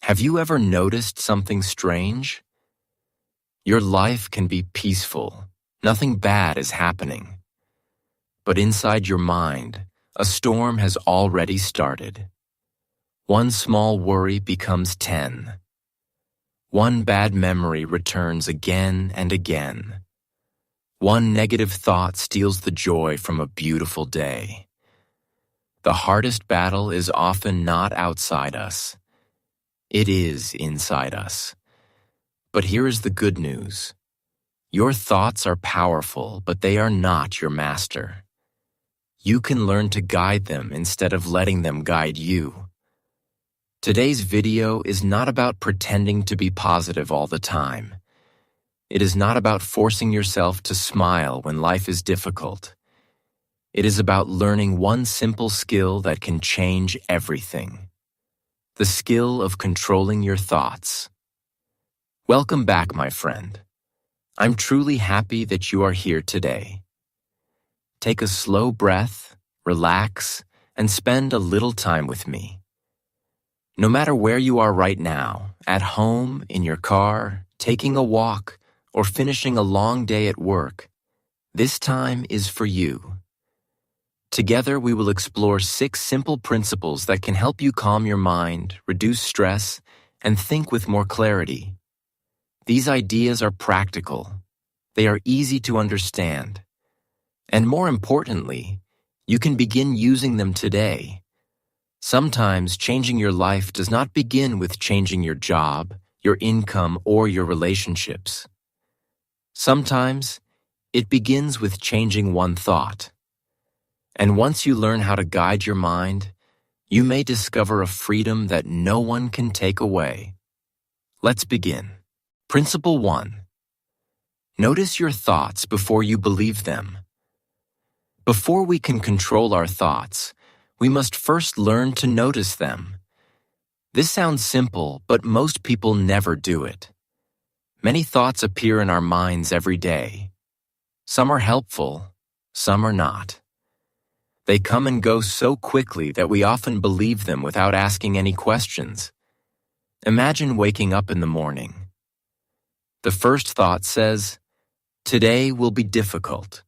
Have you ever noticed something strange? Your life can be peaceful. Nothing bad is happening. But inside your mind, a storm has already started. One small worry becomes 10. One bad memory returns again and again. One negative thought steals the joy from a beautiful day. The hardest battle is often not outside us. It is inside us. But here is the good news. Your thoughts are powerful, but they are not your master. You can learn to guide them instead of letting them guide you. Today's video is not about pretending to be positive all the time. It is not about forcing yourself to smile when life is difficult. It is about learning one simple skill that can change everything. The skill of controlling your thoughts. Welcome back, my friend. I'm truly happy that you are here today. Take a slow breath, relax, and spend a little time with me. No matter where you are right now, at home, in your car, taking a walk, or finishing a long day at work, this time is for you. Together, we will explore 6 simple principles that can help you calm your mind, reduce stress, and think with more clarity. These ideas are practical. They are easy to understand. And more importantly, you can begin using them today. Sometimes changing your life does not begin with changing your job, your income, or your relationships. Sometimes it begins with changing one thought. And once you learn how to guide your mind, you may discover a freedom that no one can take away. Let's begin. Principle 1. Notice your thoughts before you believe them. Before we can control our thoughts, we must first learn to notice them. This sounds simple, but most people never do it. Many thoughts appear in our minds every day. Some are helpful, some are not. They come and go so quickly that we often believe them without asking any questions. Imagine waking up in the morning. The first thought says, "Today will be difficult."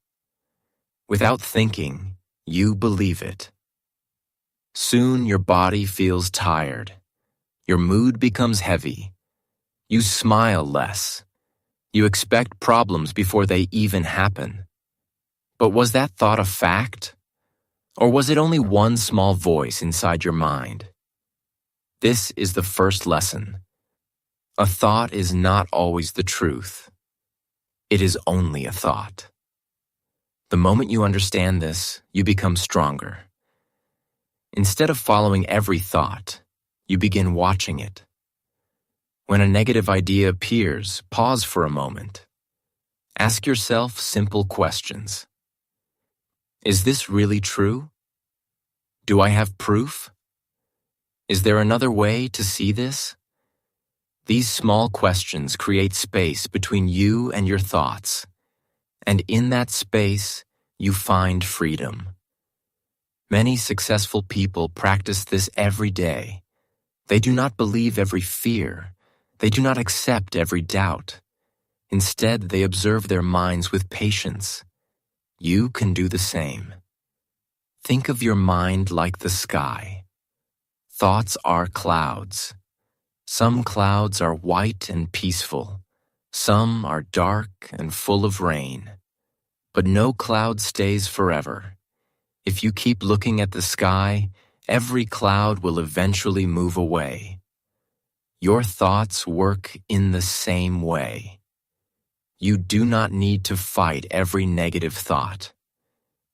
Without thinking, you believe it. Soon your body feels tired. Your mood becomes heavy. You smile less. You expect problems before they even happen. But was that thought a fact? Or was it only one small voice inside your mind? This is the first lesson. A thought is not always the truth. It is only a thought. The moment you understand this, you become stronger. Instead of following every thought, you begin watching it. When a negative idea appears, pause for a moment. Ask yourself simple questions. Is this really true? Do I have proof? Is there another way to see this? These small questions create space between you and your thoughts. And in that space, you find freedom. Many successful people practice this every day. They do not believe every fear. They do not accept every doubt. Instead, they observe their minds with patience. You can do the same. Think of your mind like the sky. Thoughts are clouds. Some clouds are white and peaceful. Some are dark and full of rain. But no cloud stays forever. If you keep looking at the sky, every cloud will eventually move away. Your thoughts work in the same way. You do not need to fight every negative thought.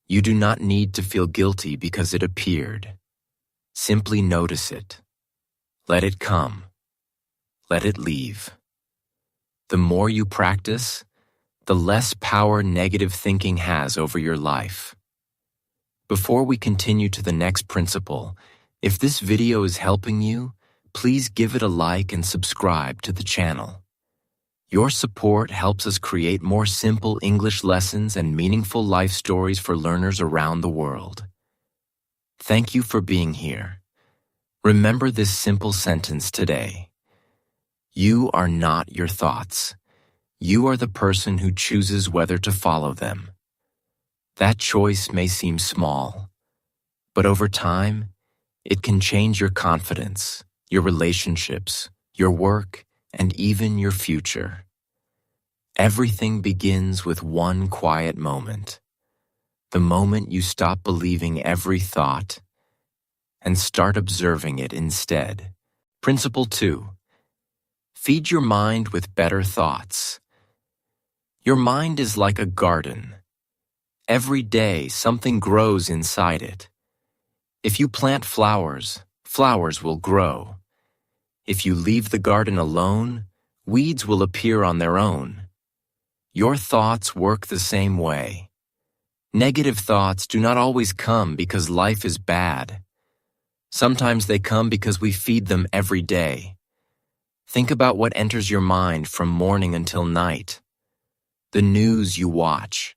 You do not need to feel guilty because it appeared. Simply notice it. Let it come. Let it leave. The more you practice, the less power negative thinking has over your life. Before we continue to the next principle, if this video is helping you, please give it a like and subscribe to the channel. Your support helps us create more simple English lessons and meaningful life stories for learners around the world. Thank you for being here. Remember this simple sentence today. You are not your thoughts. You are the person who chooses whether to follow them. That choice may seem small, but over time, it can change your confidence, your relationships, your work, and even your future. Everything begins with one quiet moment. The moment you stop believing every thought and start observing it instead. Principle 2. Feed your mind with better thoughts. Your mind is like a garden. Every day, something grows inside it. If you plant flowers, flowers will grow. If you leave the garden alone, weeds will appear on their own. Your thoughts work the same way. Negative thoughts do not always come because life is bad. Sometimes they come because we feed them every day. Think about what enters your mind from morning until night. The news you watch,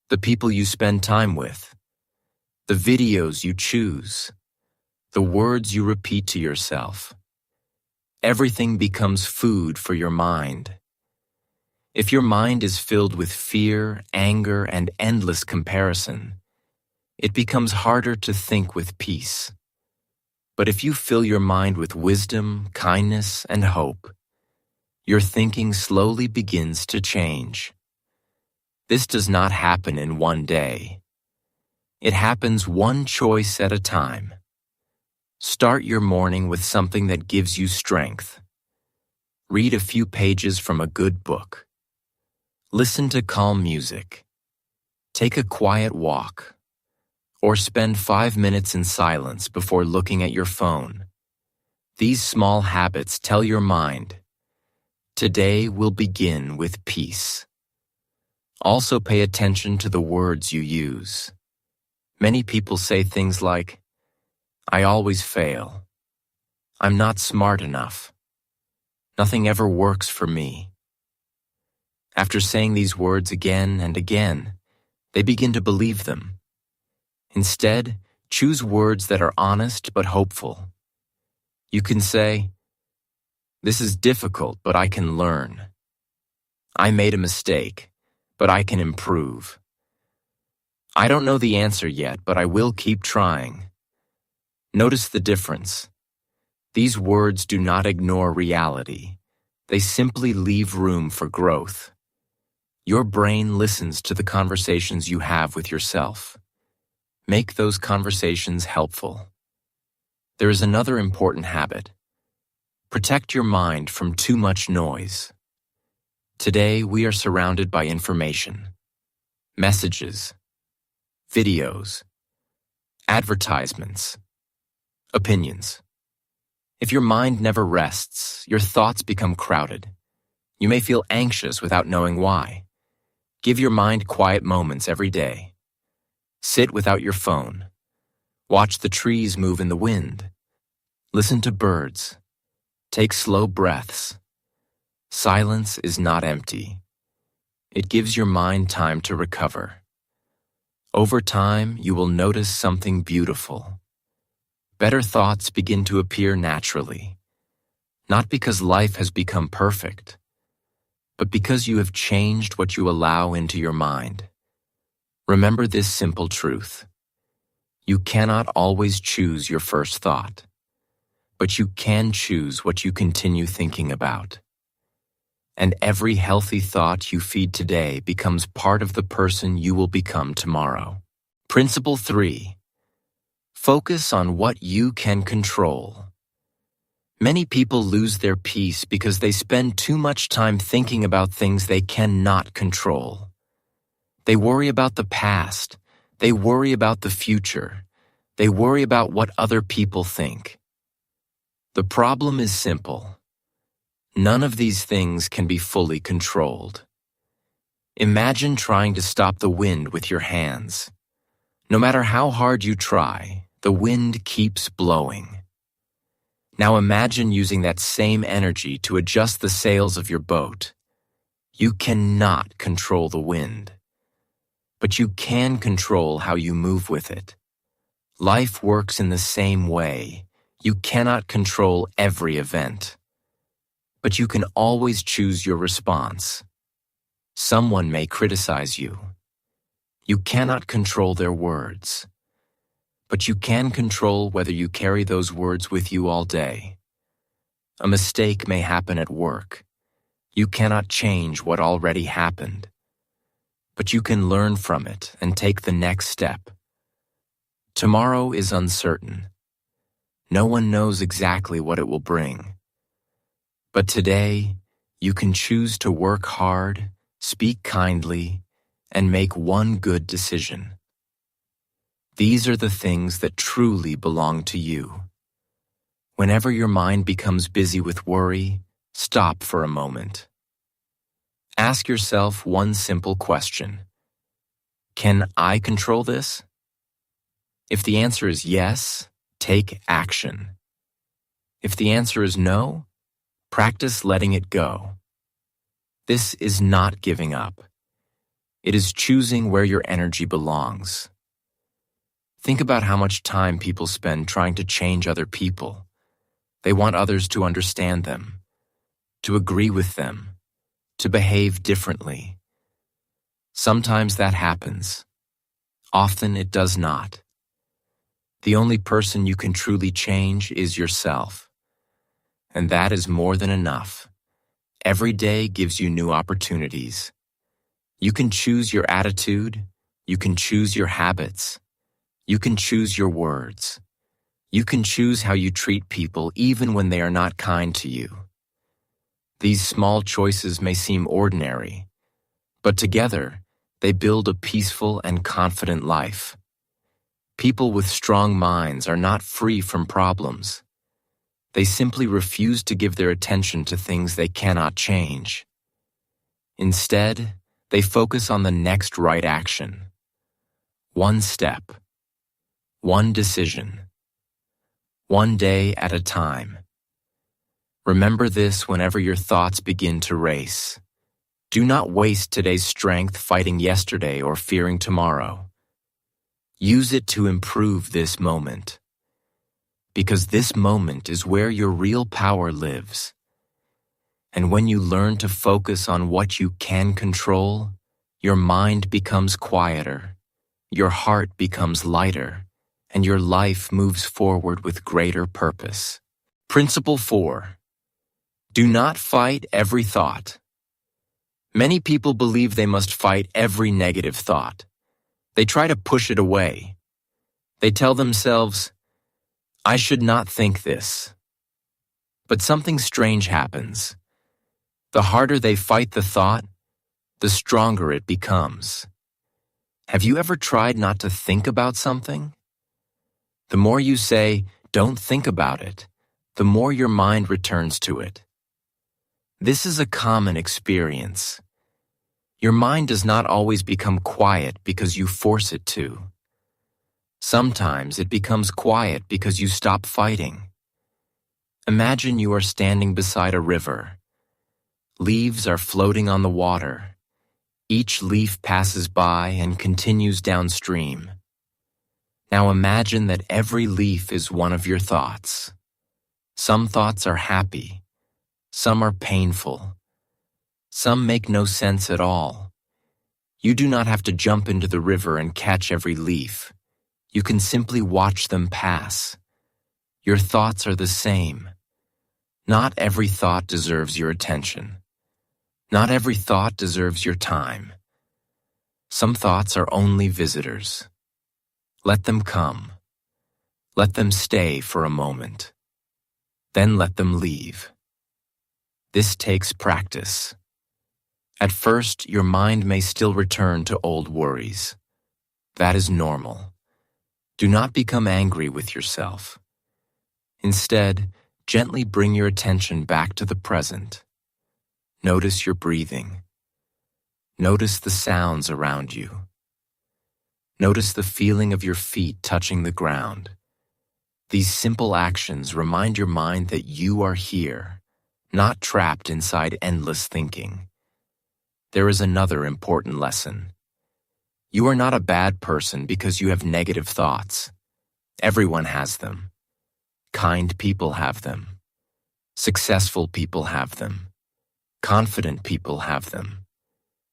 the people you spend time with, the videos you choose, the words you repeat to yourself. Everything becomes food for your mind. If your mind is filled with fear, anger, and endless comparison, it becomes harder to think with peace. But if you fill your mind with wisdom, kindness, and hope, your thinking slowly begins to change. This does not happen in one day. It happens one choice at a time. Start your morning with something that gives you strength. Read a few pages from a good book. Listen to calm music. Take a quiet walk. Or spend 5 minutes in silence before looking at your phone. These small habits tell your mind, today will begin with peace. Also pay attention to the words you use. Many people say things like, I always fail. I'm not smart enough. Nothing ever works for me. After saying these words again and again, they begin to believe them. Instead, choose words that are honest but hopeful. You can say, this is difficult, but I can learn. I made a mistake, but I can improve. I don't know the answer yet, but I will keep trying. Notice the difference. These words do not ignore reality. They simply leave room for growth. Your brain listens to the conversations you have with yourself. Make those conversations helpful. There is another important habit. Protect your mind from too much noise. Today, we are surrounded by information, messages, videos, advertisements, opinions. If your mind never rests, your thoughts become crowded. You may feel anxious without knowing why. Give your mind quiet moments every day. Sit without your phone. Watch the trees move in the wind. Listen to birds. Take slow breaths. Silence is not empty. It gives your mind time to recover. Over time, you will notice something beautiful. Better thoughts begin to appear naturally, not because life has become perfect, but because you have changed what you allow into your mind. Remember this simple truth. You cannot always choose your first thought, but you can choose what you continue thinking about. And every healthy thought you feed today becomes part of the person you will become tomorrow. Principle 3. Focus on what you can control. Many people lose their peace because they spend too much time thinking about things they cannot control. They worry about the past. They worry about the future. They worry about what other people think. The problem is simple. None of these things can be fully controlled. Imagine trying to stop the wind with your hands. No matter how hard you try, the wind keeps blowing. Now imagine using that same energy to adjust the sails of your boat. You cannot control the wind, but you can control how you move with it. Life works in the same way. You cannot control every event, but you can always choose your response. Someone may criticize you. You cannot control their words, but you can control whether you carry those words with you all day. A mistake may happen at work. You cannot change what already happened, but you can learn from it and take the next step. Tomorrow is uncertain. No one knows exactly what it will bring. But today, you can choose to work hard, speak kindly, and make one good decision. These are the things that truly belong to you. Whenever your mind becomes busy with worry, stop for a moment. Ask yourself one simple question. Can I control this? If the answer is yes, take action. If the answer is no, practice letting it go. This is not giving up. It is choosing where your energy belongs. Think about how much time people spend trying to change other people. They want others to understand them, to agree with them, to behave differently. Sometimes that happens. Often it does not. The only person you can truly change is yourself. And that is more than enough. Every day gives you new opportunities. You can choose your attitude. You can choose your habits. You can choose your words. You can choose how you treat people even when they are not kind to you. These small choices may seem ordinary, but together they build a peaceful and confident life. People with strong minds are not free from problems. They simply refuse to give their attention to things they cannot change. Instead, they focus on the next right action. One step. One decision. One day at a time. Remember this whenever your thoughts begin to race. Do not waste today's strength fighting yesterday or fearing tomorrow. Use it to improve this moment. Because this moment is where your real power lives. And when you learn to focus on what you can control, your mind becomes quieter, your heart becomes lighter, and your life moves forward with greater purpose. Principle 4. Do not fight every thought. Many people believe they must fight every negative thought. They try to push it away. They tell themselves, I should not think this. But something strange happens. The harder they fight the thought, the stronger it becomes. Have you ever tried not to think about something? The more you say, don't think about it, the more your mind returns to it. This is a common experience. Your mind does not always become quiet because you force it to. Sometimes it becomes quiet because you stop fighting. Imagine you are standing beside a river. Leaves are floating on the water. Each leaf passes by and continues downstream. Now imagine that every leaf is one of your thoughts. Some thoughts are happy. Some are painful. Some make no sense at all. You do not have to jump into the river and catch every leaf. You can simply watch them pass. Your thoughts are the same. Not every thought deserves your attention. Not every thought deserves your time. Some thoughts are only visitors. Let them come. Let them stay for a moment. Then let them leave. This takes practice. At first, your mind may still return to old worries. That is normal. Do not become angry with yourself. Instead, gently bring your attention back to the present. Notice your breathing. Notice the sounds around you. Notice the feeling of your feet touching the ground. These simple actions remind your mind that you are here, not trapped inside endless thinking. There is another important lesson. You are not a bad person because you have negative thoughts. Everyone has them. Kind people have them. Successful people have them. Confident people have them.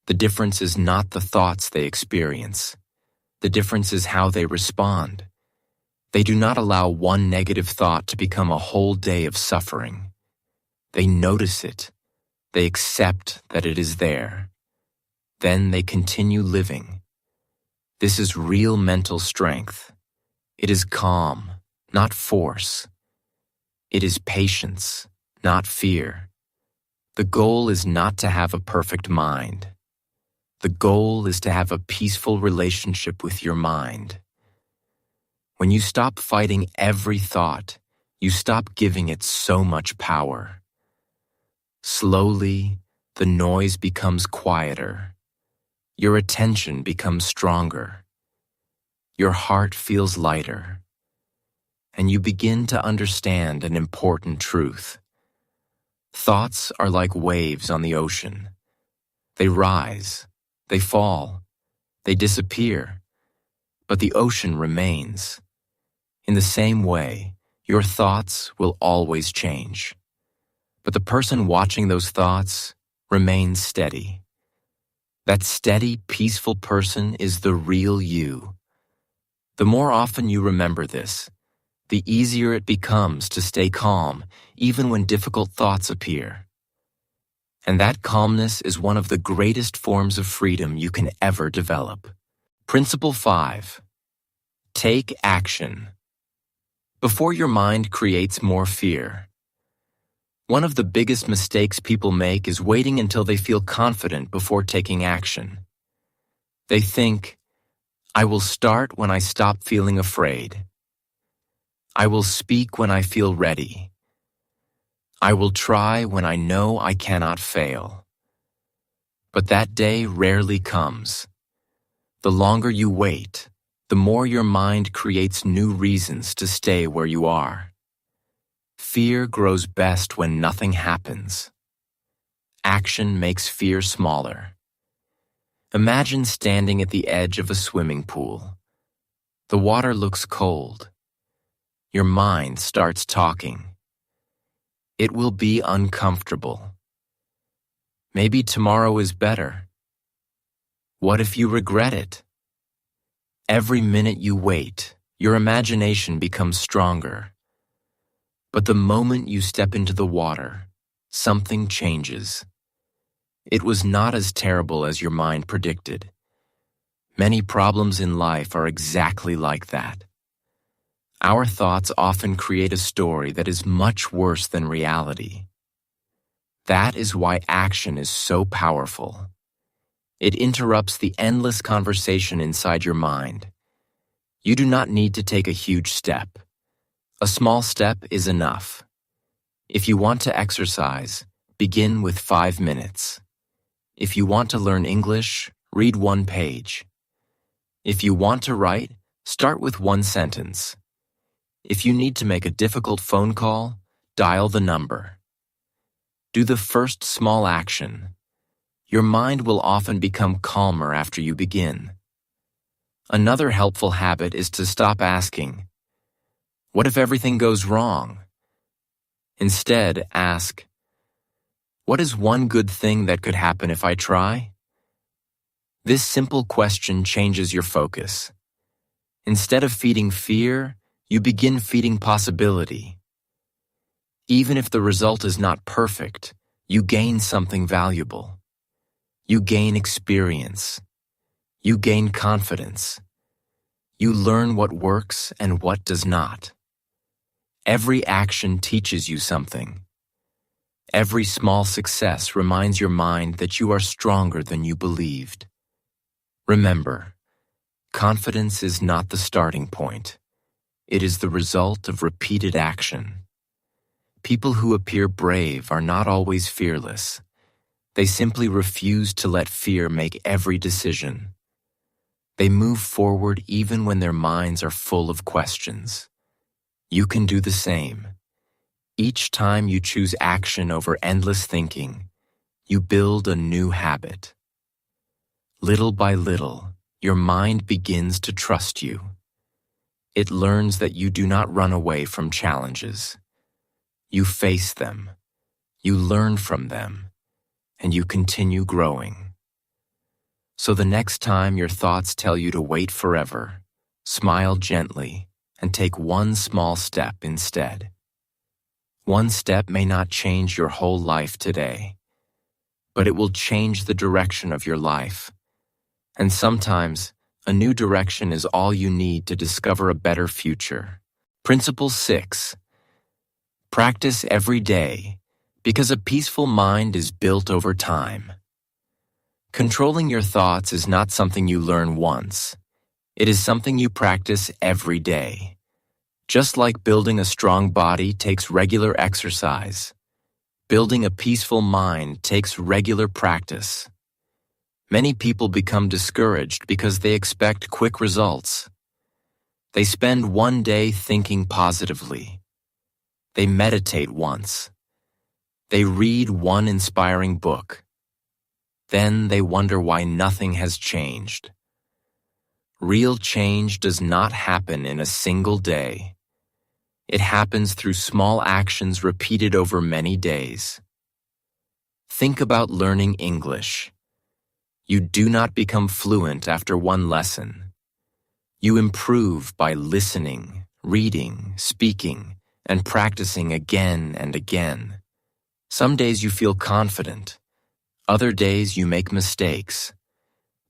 The difference is not the thoughts they experience. The difference is how they respond. They do not allow one negative thought to become a whole day of suffering. They notice it. They accept that it is there. Then they continue living. This is real mental strength. It is calm, not force. It is patience, not fear. The goal is not to have a perfect mind. The goal is to have a peaceful relationship with your mind. When you stop fighting every thought, you stop giving it so much power. Slowly, the noise becomes quieter. Your attention becomes stronger. Your heart feels lighter. And you begin to understand an important truth. Thoughts are like waves on the ocean. They rise, they fall, they disappear, but the ocean remains. In the same way, your thoughts will always change. But the person watching those thoughts remains steady. That steady, peaceful person is the real you. The more often you remember this, the easier it becomes to stay calm even when difficult thoughts appear. And that calmness is one of the greatest forms of freedom you can ever develop. Principle 5. Take action. Before your mind creates more fear. One of the biggest mistakes people make is waiting until they feel confident before taking action. They think, I will start when I stop feeling afraid. I will speak when I feel ready. I will try when I know I cannot fail. But that day rarely comes. The longer you wait, the more your mind creates new reasons to stay where you are. Fear grows best when nothing happens. Action makes fear smaller. Imagine standing at the edge of a swimming pool. The water looks cold. Your mind starts talking. It will be uncomfortable. Maybe tomorrow is better. What if you regret it? Every minute you wait, your imagination becomes stronger. But the moment you step into the water, something changes. It was not as terrible as your mind predicted. Many problems in life are exactly like that. Our thoughts often create a story that is much worse than reality. That is why action is so powerful. It interrupts the endless conversation inside your mind. You do not need to take a huge step. A small step is enough. If you want to exercise, begin with 5 minutes. If you want to learn English, read 1 page. If you want to write, start with 1 sentence. If you need to make a difficult phone call, dial the number. Do the first small action. Your mind will often become calmer after you begin. Another helpful habit is to stop asking, what if everything goes wrong? Instead, ask, what is one good thing that could happen if I try? This simple question changes your focus. Instead of feeding fear, you begin feeding possibility. Even if the result is not perfect, you gain something valuable. You gain experience. You gain confidence. You learn what works and what does not. Every action teaches you something. Every small success reminds your mind that you are stronger than you believed. Remember, confidence is not the starting point. It is the result of repeated action. People who appear brave are not always fearless. They simply refuse to let fear make every decision. They move forward even when their minds are full of questions. You can do the same. Each time you choose action over endless thinking, you build a new habit. Little by little, your mind begins to trust you. It learns that you do not run away from challenges. You face them, you learn from them, and you continue growing. So the next time your thoughts tell you to wait forever, smile gently and take one small step instead. One step may not change your whole life today, but it will change the direction of your life. And sometimes, a new direction is all you need to discover a better future. Principle 6. Practice every day, because a peaceful mind is built over time. Controlling your thoughts is not something you learn once. It is something you practice every day. Just like building a strong body takes regular exercise, building a peaceful mind takes regular practice. Many people become discouraged because they expect quick results. They spend one day thinking positively. They meditate once. They read one inspiring book. Then they wonder why nothing has changed. Real change does not happen in a single day. It happens through small actions repeated over many days. Think about learning English. You do not become fluent after one lesson. You improve by listening, reading, speaking, and practicing again and again. Some days you feel confident. Other days you make mistakes.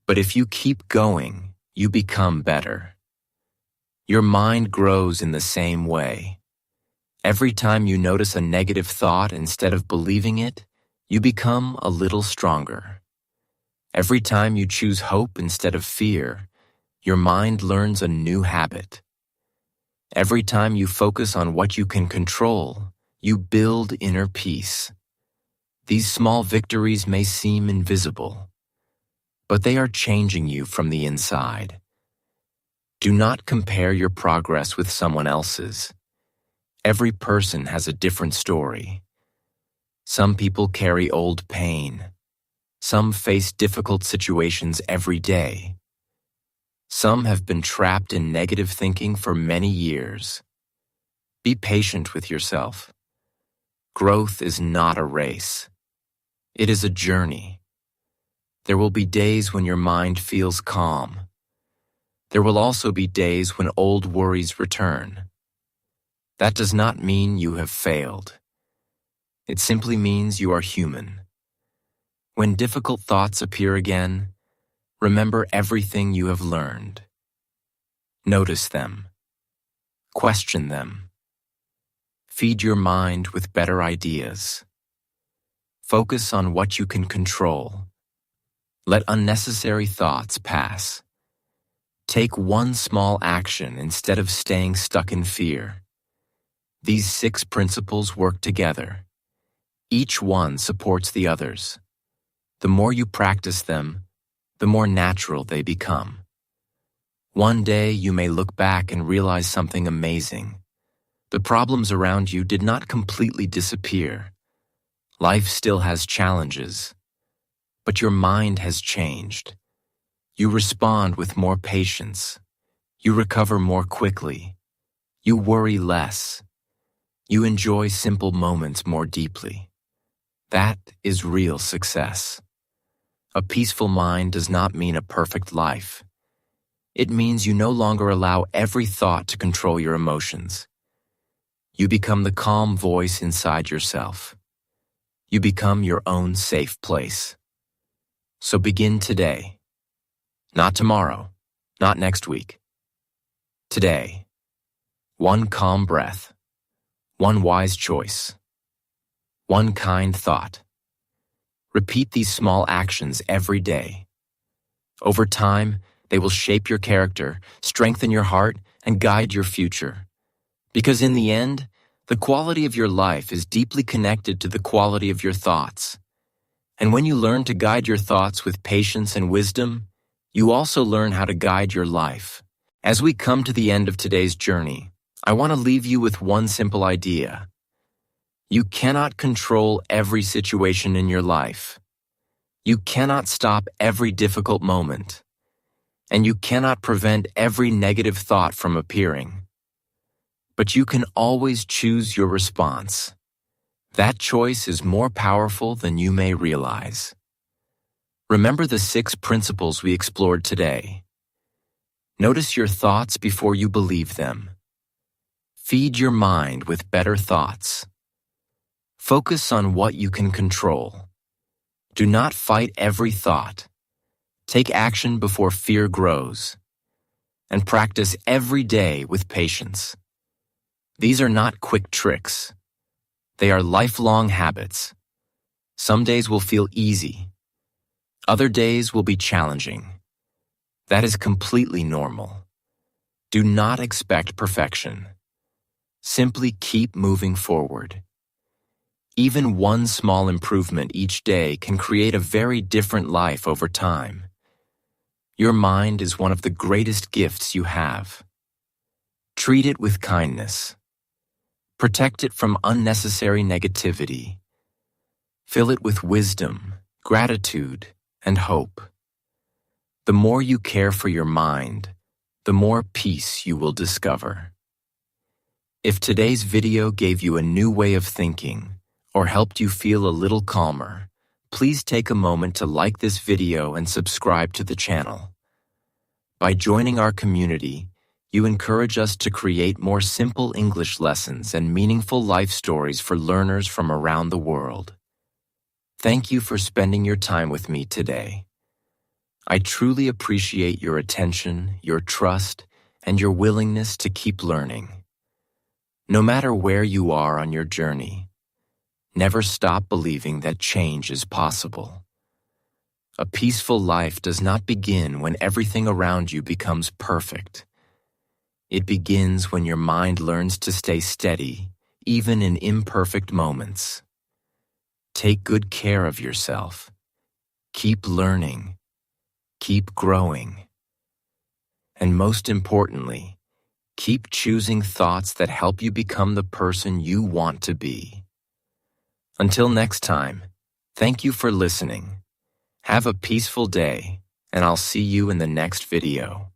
But if you keep going, you become better. Your mind grows in the same way. Every time you notice a negative thought instead of believing it, you become a little stronger. Every time you choose hope instead of fear, your mind learns a new habit. Every time you focus on what you can control, you build inner peace. These small victories may seem invisible, but they are changing you from the inside. Do not compare your progress with someone else's. Every person has a different story. Some people carry old pain. Some face difficult situations every day. Some have been trapped in negative thinking for many years. Be patient with yourself. Growth is not a race. It is a journey. There will be days when your mind feels calm. There will also be days when old worries return. That does not mean you have failed. It simply means you are human. When difficult thoughts appear again, remember everything you have learned. Notice them. Question them. Feed your mind with better ideas. Focus on what you can control. Let unnecessary thoughts pass. Take one small action instead of staying stuck in fear. These 6 principles work together. Each one supports the others. The more you practice them, the more natural they become. One day you may look back and realize something amazing. The problems around you did not completely disappear. Life still has challenges, but your mind has changed. You respond with more patience. You recover more quickly. You worry less. You enjoy simple moments more deeply. That is real success. A peaceful mind does not mean a perfect life. It means you no longer allow every thought to control your emotions. You become the calm voice inside yourself. You become your own safe place. So begin today. Not tomorrow, not next week. Today. One calm breath. One wise choice. One kind thought. Repeat these small actions every day. Over time, they will shape your character, strengthen your heart, and guide your future. Because in the end, the quality of your life is deeply connected to the quality of your thoughts. And when you learn to guide your thoughts with patience and wisdom, you also learn how to guide your life. As we come to the end of today's journey, I want to leave you with one simple idea. You cannot control every situation in your life. You cannot stop every difficult moment. And you cannot prevent every negative thought from appearing. But you can always choose your response. That choice is more powerful than you may realize. Remember the 6 principles we explored today. Notice your thoughts before you believe them. Feed your mind with better thoughts. Focus on what you can control. Do not fight every thought. Take action before fear grows. And practice every day with patience. These are not quick tricks. They are lifelong habits. Some days will feel easy. Other days will be challenging. That is completely normal. Do not expect perfection. Simply keep moving forward. Even one small improvement each day can create a very different life over time. Your mind is one of the greatest gifts you have. Treat it with kindness. Protect it from unnecessary negativity. Fill it with wisdom, gratitude, and hope. The more you care for your mind, the more peace you will discover. If today's video gave you a new way of thinking or helped you feel a little calmer, please take a moment to like this video and subscribe to the channel. By joining our community, you encourage us to create more simple English lessons and meaningful life stories for learners from around the world. Thank you for spending your time with me today. I truly appreciate your attention, your trust, and your willingness to keep learning. No matter where you are on your journey, never stop believing that change is possible. A peaceful life does not begin when everything around you becomes perfect. It begins when your mind learns to stay steady, even in imperfect moments. Take good care of yourself. Keep learning. Keep growing. And most importantly, keep choosing thoughts that help you become the person you want to be. Until next time, thank you for listening. Have a peaceful day, and I'll see you in the next video.